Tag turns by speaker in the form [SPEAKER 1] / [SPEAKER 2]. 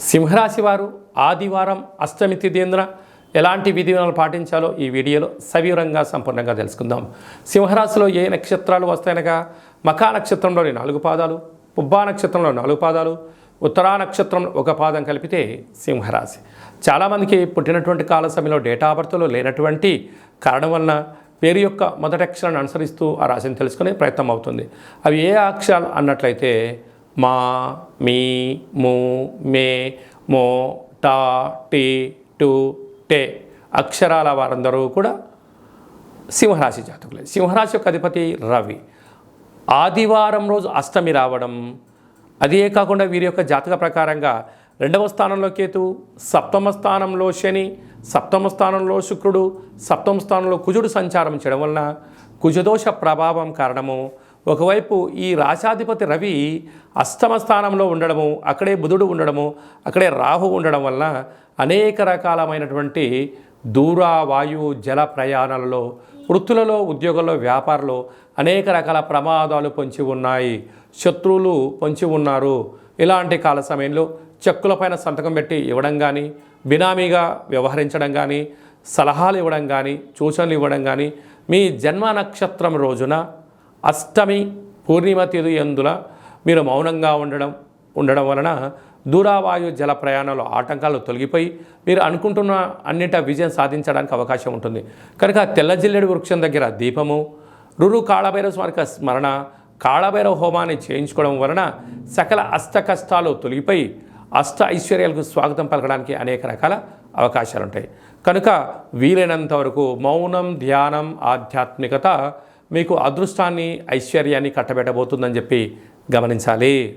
[SPEAKER 1] సింహరాశి వారు ఆదివారం అష్టమి తిథీంద్ర ఎలాంటి విధివిధానాలు పాటించాలో ఈ వీడియోలో సవివరంగా సంపూర్ణంగా తెలుసుకుందాం. సింహరాశిలో ఏ నక్షత్రాలు వస్తాయనగా మఖా నక్షత్రంలోని 4 పాదాలు, పుబ్బా నక్షత్రంలో 4 పాదాలు, ఉత్తరా నక్షత్రం 1 పాదం కలిపితే సింహరాశి. చాలామందికి పుట్టినటువంటి కాల సమయంలో డేటా ఆఫ్ బర్త్లో లేనటువంటి కారణం వలన పేరు యొక్క మొదటి అక్షరాన్ని అనుసరిస్తూ ఆ రాశిని తెలుసుకునే ప్రయత్నం అవుతుంది. అవి ఏ అక్షరాలు అన్నట్లయితే మా, మీ, ము, మే, మో, టా, టీ, టు, టే అక్షరాల వారందరూ కూడా సింహరాశి జాతకులే. సింహరాశి యొక్క అధిపతి రవి. ఆదివారం రోజు అష్టమి రావడం, అదే కాకుండా వీరి యొక్క జాతక ప్రకారంగా 2వ స్థానంలో కేతు, 7వ స్థానంలో శని, 7వ స్థానంలో శుక్రుడు, 7వ స్థానంలో కుజుడు సంచారం చేయడం వలన కుజదోష ప్రభావం కారణము. ఒకవైపు ఈ రాశాధిపతి రవి 8వ స్థానంలో ఉండడము, అక్కడే బుధుడు ఉండడము, అక్కడే రాహు ఉండడం వలన అనేక రకాలమైనటువంటి దూర వాయు జల ప్రయాణాలలో, వృత్తులలో, ఉద్యోగాల్లో, వ్యాపారంలో అనేక రకాల ప్రమాదాలు పొంచి ఉన్నాయి. శత్రువులు పొంచి ఉన్నారు. ఇలాంటి కాల సమయంలో చెక్కులపైన సంతకం పెట్టి ఇవ్వడం కానీ, బినామీగా వ్యవహరించడం కానీ, సలహాలు ఇవ్వడం కానీ, సూచనలు ఇవ్వడం కానీ, మీ జన్మ నక్షత్రం రోజున అష్టమి పూర్ణిమ తిథి యందున మీరు మౌనంగా ఉండడం వలన దూరావాయు జల ప్రయాణాలు ఆటంకాలు తొలగిపోయి మీరు అనుకుంటున్న అన్నింటి విజయం సాధించడానికి అవకాశం ఉంటుంది. కనుక తెల్ల జిల్లేడు వృక్షం దగ్గర దీపము, రురు కాళభైరవ స్మారక స్మరణ, కాళభైరవ హోమాన్ని చేయించుకోవడం వలన సకల అష్ట కష్టాలు తొలగిపోయి అష్ట ఐశ్వర్యాలకు స్వాగతం పలకడానికి అనేక రకాల అవకాశాలు ఉంటాయి. కనుక వీలైనంత వరకు మౌనం, ధ్యానం, ఆధ్యాత్మికత మీకు అదృష్టాన్ని, ఐశ్వర్యాన్ని కట్టబెట్టబోతుందని చెప్పి గమనించాలి.